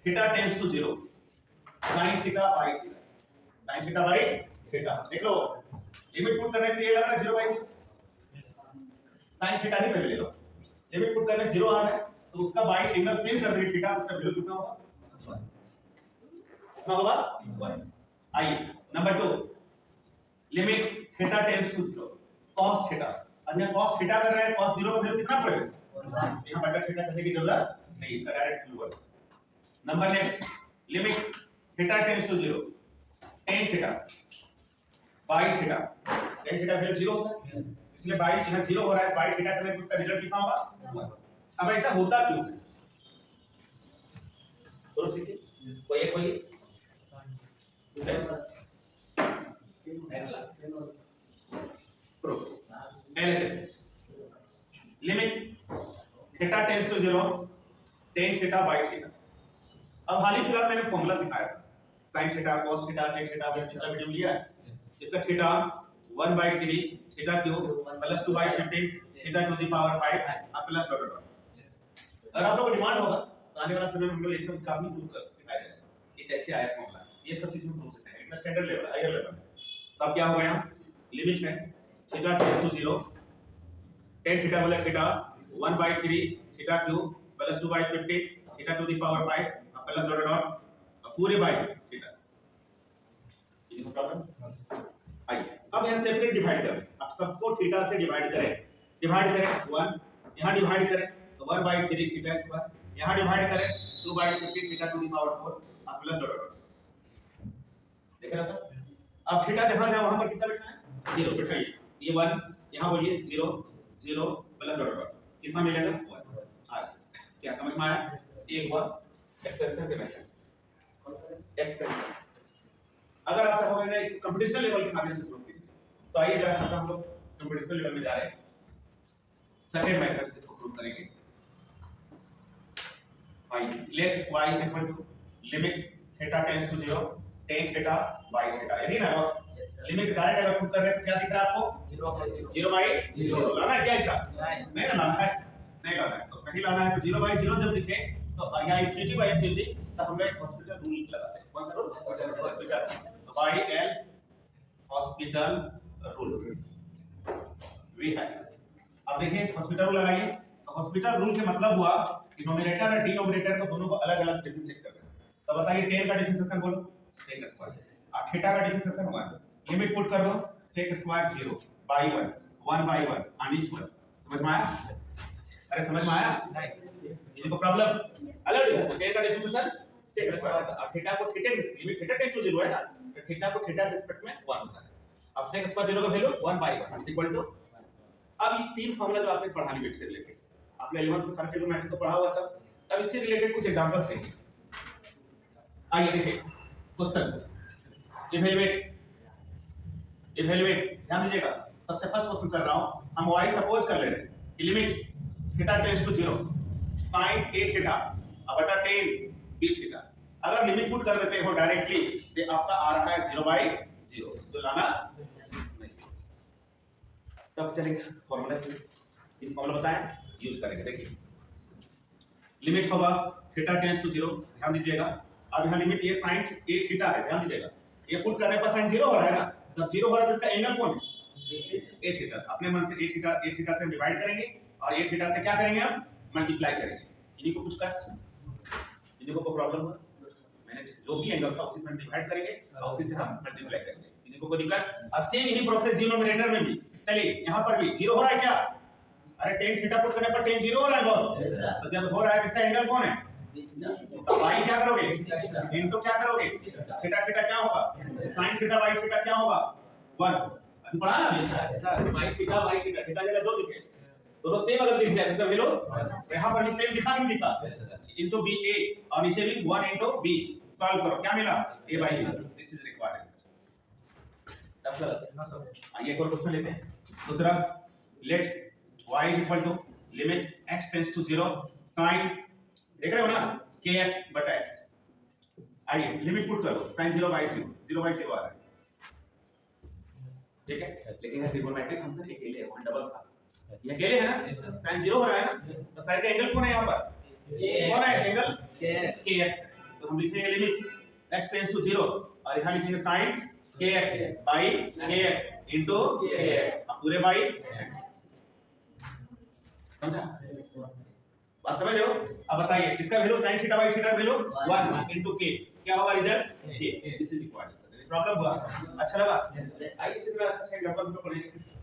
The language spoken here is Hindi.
Theta tends to 0 sin theta by theta, sin theta by theta. देख लो लिमिट पुट करने से ये लग रहा है 0 बाय sin थीटा ही पहले ले लो, लिमिट पुट करने 0 आ रहा है तो उसका बाय एंगल सेम कर देंगे थीटा, उसका वैल्यू कितना होगा, कितना होगा 1। आइए number 2, limit theta tends to 0 cos theta. अब यहाँ cos थीटा कर रहे हैं, cos 0 का वैल्यू कितना पड़ेगा, यहाँ बटा थीटा करने की जरूरत नहीं, इसका डायरेक्ट वैल्यू है। Number next, limit theta tends to 0 tan theta by theta, tan theta value 0 होता है इसलिए बाय यहाँ 0 हो रहा है, बाय थीटा करने पर उसका रिजल्ट कितना होगा 1। अब ऐसा होता क्यों है, बोलो सीखिए कोई LHS limit theta tends to 0 tan theta by theta. अब हाल ही फिलहाल मैंने फॉर्मूला सिखाया था, sin theta cos theta tan theta हमने पिछला वीडियो में लिया है। इसका theta 1/3 theta cube plus 2/15 theta to the power 5 plus dot dot. अगर आप लोगों को डिमांड होगा तो आने वाला समय में हम लोग ये सब काफी प्रूव कर सिखाया जाएगा, ये कैसे आया फॉर्मूला, ये सब चीजें प्रूव सिखाएंगे, इतना स्टैंडर्ड लेवल हायर लेवल। तो अब क्या होगा, यहाँ लिमिट है theta tends to 0 tan theta बोले theta 1/3 theta cube plus 2/15 theta to the power 5 plus dot dot पूरे बाय थीटा। ये प्रॉब्लम आइए अब यहाँ सेपरेट डिवाइड करें, अब सबको थीटा से डिवाइड करें 1, यहाँ डिवाइड करें तो 1/3 थीटा स्क्वायर, यहाँ डिवाइड करें 2/15 theta to the power 4 plus dot dot. देख रहे सर, अब थीटा जहाँ जाए वहाँ पर कितना बैठना है 0 बैठाइए, ये 1 यहाँ बोलिए 0 0 प्लस डॉट डॉट कितना मिलेगा 1। क्या समझ में आया, एक हुआ एक्सपेंशन के मेथड से एक्सपेंशन। अगर आप चाहोगे ना इस कंपटीशन लेवल के माध्यम से प्रूव कीजिए तो आइए जरा हम लोग कंपटीशन लेवल में जा रहे हैं, सेकंड मेथड से इसको प्रूव करेंगे। आइए let y is equal to limit theta tends to 0 tan theta by theta, यही ना बस लिमिट डायरेक्ट अगर पुट कर रहे हैं तो क्या दिख रहा है आपको 0/0 लाना है क्या, ऐसा नहीं ना लाना है, नहीं लाना है तो नहीं लाना है तो 0/0 जब दिखे तो यहाँ infinity/infinity तो हम लोग हॉस्पिटल रूल लगाते हैं, कौन सा रूल, हॉस्पिटल, तो बाय एल हॉस्पिटल रूल वी है। अब देखिए हॉस्पिटल रूल लगाइए, तो हॉस्पिटल रूल के मतलब हुआ कि न्यूमरेटर और डिनोमिनेटर को दोनों को अलग-अलग डिफरेंशिएट कर देना। तो बताइए tan का डिफरेंशिएशन बोलो sec स्क्वायर, और थीटा का डिफरेंशिएशन 1, लिमिट पुट कर दो sec स्क्वायर 0 बाय 1/1 अनइक्वल। समझ में आया, अरे समझ में आया, ये को प्रॉब्लम अलग डिफरेंशिएशन tan का डिफरेंशिएशन sec स्क्वायर, और थीटा को theta limit theta tends to 0 है ना, तो थीटा को थीटा के रिस्पेक्ट में 1 होता है। अब sec स्क्वायर 0 का वैल्यू 1/1 इज इक्वल टू, अब इस तीन फार्मूला जो आपने पढ़ा लिमिट से रिलेटेड, आपने 11th में सारा ट्रिग्नोमेट्री तो पढ़ा हुआ सब, अब इससे रिलेटेड कुछ एग्जांपल्स देंगे। आइए देखिए क्वेश्चन इवैल्यूएट ध्यान दीजिएगा, सबसे फर्स्ट क्वेश्चन चल रहा हूं, हम y सपोज कर ले रहे हैं कि limit theta tends to 0 sin a theta बटा tan b थीटा। अगर लिमिट पुट कर देते हो डायरेक्टली तो आपका आ रहा है 0/0, तो लाना नहीं, तब चलेगा फॉर्मूला, इस फॉर्मूला बताएं यूज करेंगे। देखिए लिमिट होगा थीटा टेंड्स टू 0, ध्यान दीजिएगा, अब यहाँ लिमिट ये sin a थीटा है, ध्यान दीजिएगा, ये पुट करने पर sin 0 हो रहा है ना, जब 0 हो रहा है तो इसका एंगल कौन है a थीटा, अपने मन से a थीटा से हम डिवाइड करेंगे और a थीटा से क्या करेंगे हम मल्टीप्लाई करेंगे। इन्हीं को कुछ कष्ट, इन्हीं को प्रॉब्लम हुआ, मैंने जो भी एंगल था उसी से हम डिवाइड करेंगे और उसी से हम मल्टीप्लाई करेंगे, इन्हीं को कोई दिक्कत। और सेम यही प्रोसेस डिनोमिनेटर में भी, चलिए यहाँ पर भी 0 हो रहा है क्या, अरे tan थीटा पुट करने पर tan 0 हो रहा है बॉस, तो जब हो रहा है इसका एंगल कौन है, तो y क्या करोगे इनटू क्या करोगे थीटा, थीटा क्या होगा sin थीटा बाय थीटा क्या होगा 1, अभी पढ़ा ना अभी sin theta by theta, theta जगह जो दिखे दोनों सेम अगर दिख जाए तो वैल्यू, तो यहाँ पर भी सेम दिखा नहीं दिखा इनटू b a और नीचे भी 1 इनटू b, सॉल्व करो क्या मिला a/b, this is required answer. आइए एक और क्वेश्चन लेते हैं दूसरा, let y is equal to limit x tends to 0 sin, देख रहे हो ना kx बटा x, आइए लिमिट पुट कर दो sin 0/0 0/0 आ रहा है, ठीक है, लेकिन ये ट्रिग्नोमेट्रिक फंक्शन अकेले है, वहां डबल था, ये अकेले है ना, sin 0 हो रहा है ना, तो साइड का एंगल कौन है यहाँ पर, कौन है एंगल kx, तो हम लिखेंगे लिमिट x टेंड्स टू 0 और यहाँ लिखेंगे sin kx by kx into kx अब पूरे by x समझा बात समझ रहे हो। अब बताइए इसका value sin theta by theta value 1 into k क्या होगा result k। This is required answer. Problem हुआ अच्छा लगा आइए इसी तरह अच्छा एग्जांपल पढ़ेंगे।